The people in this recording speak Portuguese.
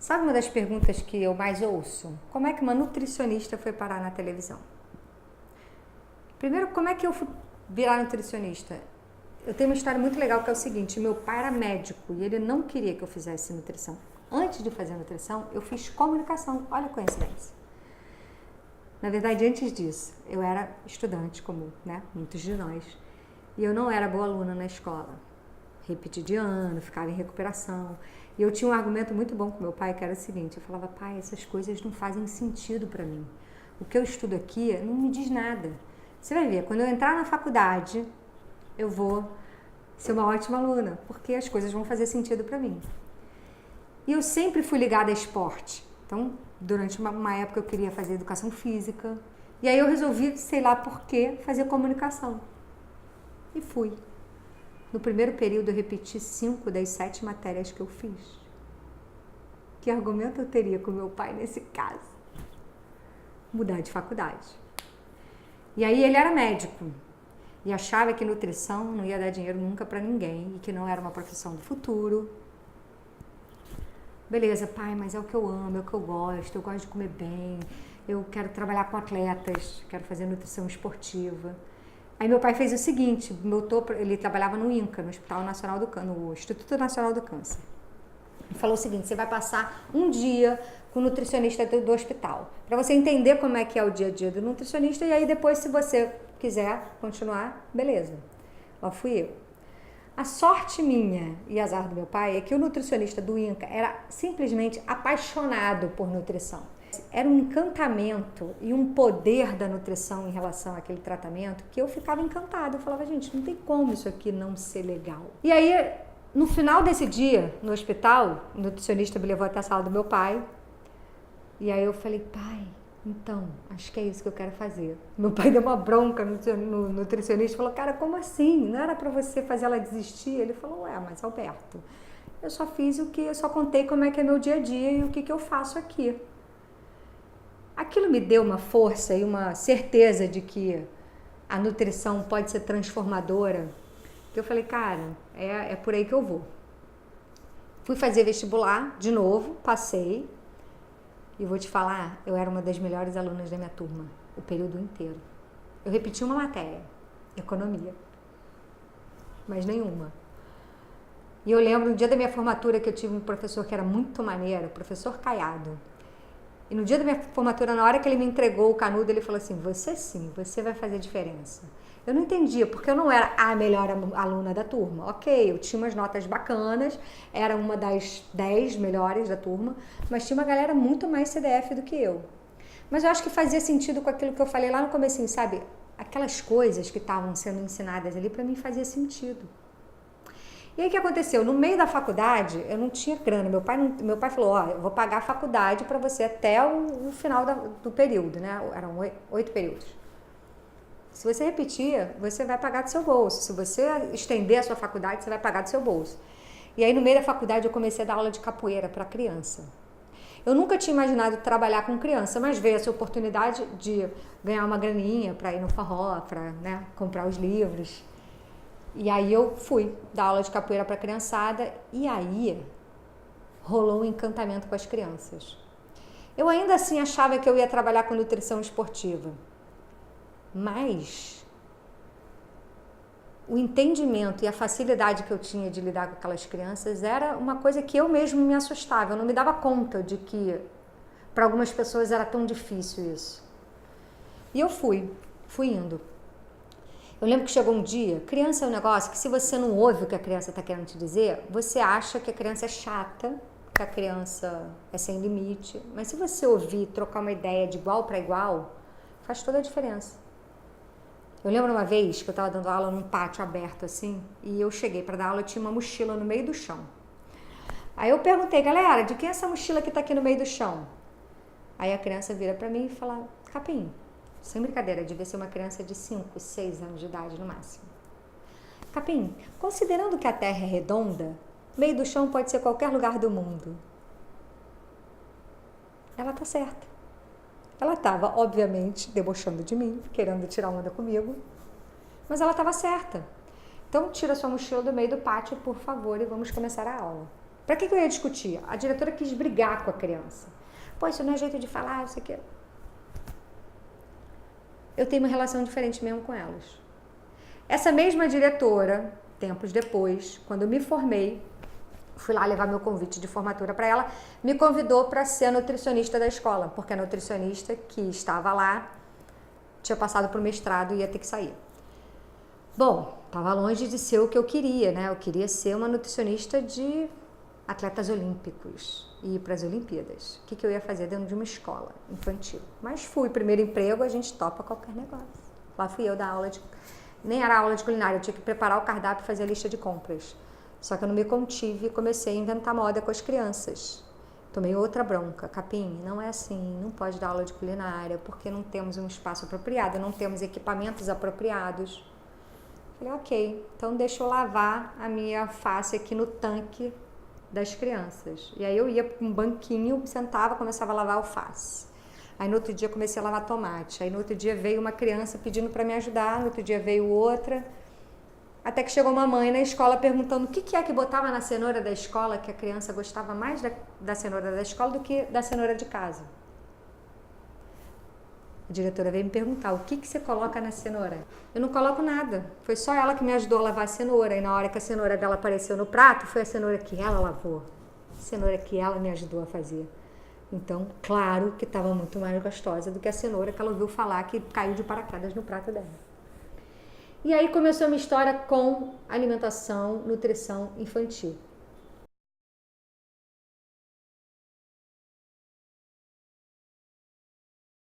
Sabe uma das perguntas que eu mais ouço? Como é que uma nutricionista foi parar na televisão? Primeiro, como é que eu fui virar nutricionista? Eu tenho uma história muito legal que é o seguinte: meu pai era médico e ele não queria que eu fizesse nutrição. Antes de fazer nutrição, eu fiz comunicação. Olha a coincidência. Na verdade, antes disso, eu era estudante, como muitos de nós, e eu não era boa aluna na escola. Repeti de ano, ficava em recuperação. E eu tinha um argumento muito bom com meu pai, que era o seguinte: eu falava, pai, essas coisas não fazem sentido para mim. O que eu estudo aqui não me diz nada. Você vai ver, quando eu entrar na faculdade, eu vou ser uma ótima aluna, porque as coisas vão fazer sentido para mim. E eu sempre fui ligada a esporte. Então, durante uma época eu queria fazer educação física. E aí eu resolvi, sei lá por quê, fazer comunicação. E fui. No primeiro período eu repeti 5 das 7 matérias que eu fiz. Que argumento eu teria com meu pai nesse caso? Mudar de faculdade. E aí ele era médico e achava que nutrição não ia dar dinheiro nunca para ninguém e que não era uma profissão do futuro. Beleza, pai, mas é o que eu amo, é o que eu gosto de comer bem, eu quero trabalhar com atletas, quero fazer nutrição esportiva. Aí meu pai fez o seguinte, ele trabalhava no INCA, no Hospital Nacional do Câncer, no Instituto Nacional do Câncer. Ele falou o seguinte: você vai passar um dia com o nutricionista do hospital, para você entender como é que é o dia a dia do nutricionista, e aí depois, se você quiser continuar, beleza. Lá fui eu. A sorte minha e azar do meu pai é que o nutricionista do INCA era simplesmente apaixonado por nutrição. Era um encantamento e um poder da nutrição em relação àquele tratamento que eu ficava encantada. Eu falava, gente, não tem como isso aqui não ser legal. E aí, no final desse dia, no hospital, o nutricionista me levou até a sala do meu pai. E aí eu falei, pai, então, acho que é isso que eu quero fazer. Meu pai deu uma bronca no nutricionista, falou, cara, como assim? Não era pra você fazer ela desistir? Ele falou, mas Alberto, eu só contei como é que é meu dia a dia e o que eu faço aqui. Aquilo me deu uma força e uma certeza de que a nutrição pode ser transformadora. Eu falei, cara, é por aí que eu vou. Fui fazer vestibular de novo, passei. E vou te falar, eu era uma das melhores alunas da minha turma, o período inteiro. Eu repeti uma matéria, economia, mas nenhuma. E eu lembro, no dia da minha formatura, que eu tive um professor que era muito maneiro, o professor Caiado. E no dia da minha formatura, na hora que ele me entregou o canudo, ele falou assim, você vai fazer diferença. Eu não entendia, porque eu não era a melhor aluna da turma. Ok, eu tinha umas notas bacanas, era uma das 10 melhores da turma, mas tinha uma galera muito mais CDF do que eu. Mas eu acho que fazia sentido com aquilo que eu falei lá no comecinho, sabe? Aquelas coisas que estavam sendo ensinadas ali, para mim fazia sentido. E aí o que aconteceu? No meio da faculdade, eu não tinha grana. Meu pai falou, eu vou pagar a faculdade para você até o final do período, né? Eram 8 períodos. Se você repetir, você vai pagar do seu bolso. Se você estender a sua faculdade, você vai pagar do seu bolso. E aí no meio da faculdade eu comecei a dar aula de capoeira para criança. Eu nunca tinha imaginado trabalhar com criança, mas veio essa oportunidade de ganhar uma graninha para ir no forró, para comprar os livros. E aí eu fui dar aula de capoeira para a criançada e aí rolou um encantamento com as crianças. Eu ainda assim achava que eu ia trabalhar com nutrição esportiva, mas o entendimento e a facilidade que eu tinha de lidar com aquelas crianças era uma coisa que eu mesmo me assustava. Eu não me dava conta de que para algumas pessoas era tão difícil isso. E eu fui indo. Eu lembro que chegou um dia, criança é um negócio que se você não ouve o que a criança está querendo te dizer, você acha que a criança é chata, que a criança é sem limite, mas se você ouvir, trocar uma ideia de igual para igual, faz toda a diferença. Eu lembro uma vez que eu estava dando aula num pátio aberto assim, e eu cheguei para dar aula e tinha uma mochila no meio do chão. Aí eu perguntei, galera, de quem é essa mochila que está aqui no meio do chão? Aí a criança vira para mim e fala, Capim. Sem brincadeira, devia ser uma criança de 5, 6 anos de idade no máximo. Capim, considerando que a Terra é redonda, meio do chão pode ser qualquer lugar do mundo. Ela tá certa. Ela estava, obviamente, debochando de mim, querendo tirar onda comigo, mas ela estava certa. Então, tira sua mochila do meio do pátio, por favor, e vamos começar a aula. Pra que eu ia discutir? A diretora quis brigar com a criança. Pô, isso não é jeito de falar, isso aqui. Eu tenho uma relação diferente mesmo com elas. Essa mesma diretora, tempos depois, quando eu me formei, fui lá levar meu convite de formatura para ela, me convidou para ser a nutricionista da escola, porque a nutricionista que estava lá tinha passado para o mestrado e ia ter que sair. Bom, estava longe de ser o que eu queria, né? Eu queria ser uma nutricionista de atletas olímpicos e ir para as Olimpíadas. O que eu ia fazer dentro de uma escola infantil? Mas fui, primeiro emprego, a gente topa qualquer negócio. Lá fui eu dar aula de... Nem era aula de culinária, eu tinha que preparar o cardápio e fazer a lista de compras. Só que eu não me contive e comecei a inventar moda com as crianças. Tomei outra bronca. Capim, não é assim, não pode dar aula de culinária, porque não temos um espaço apropriado, não temos equipamentos apropriados. Falei, ok, então deixa eu lavar a minha face aqui no tanque das crianças. E aí eu ia para um banquinho, sentava, começava a lavar alface. Aí no outro dia comecei a lavar tomate. Aí no outro dia veio uma criança pedindo para me ajudar, no outro dia veio outra. Até que chegou uma mãe na escola perguntando o que é que botava na cenoura da escola, que a criança gostava mais da cenoura da escola do que da cenoura de casa. A diretora veio me perguntar, o que você coloca na cenoura? Eu não coloco nada. Foi só ela que me ajudou a lavar a cenoura. E na hora que a cenoura dela apareceu no prato, foi a cenoura que ela lavou. A cenoura que ela me ajudou a fazer. Então, claro que estava muito mais gostosa do que a cenoura que ela ouviu falar que caiu de paraquedas no prato dela. E aí começou a minha história com alimentação, nutrição infantil.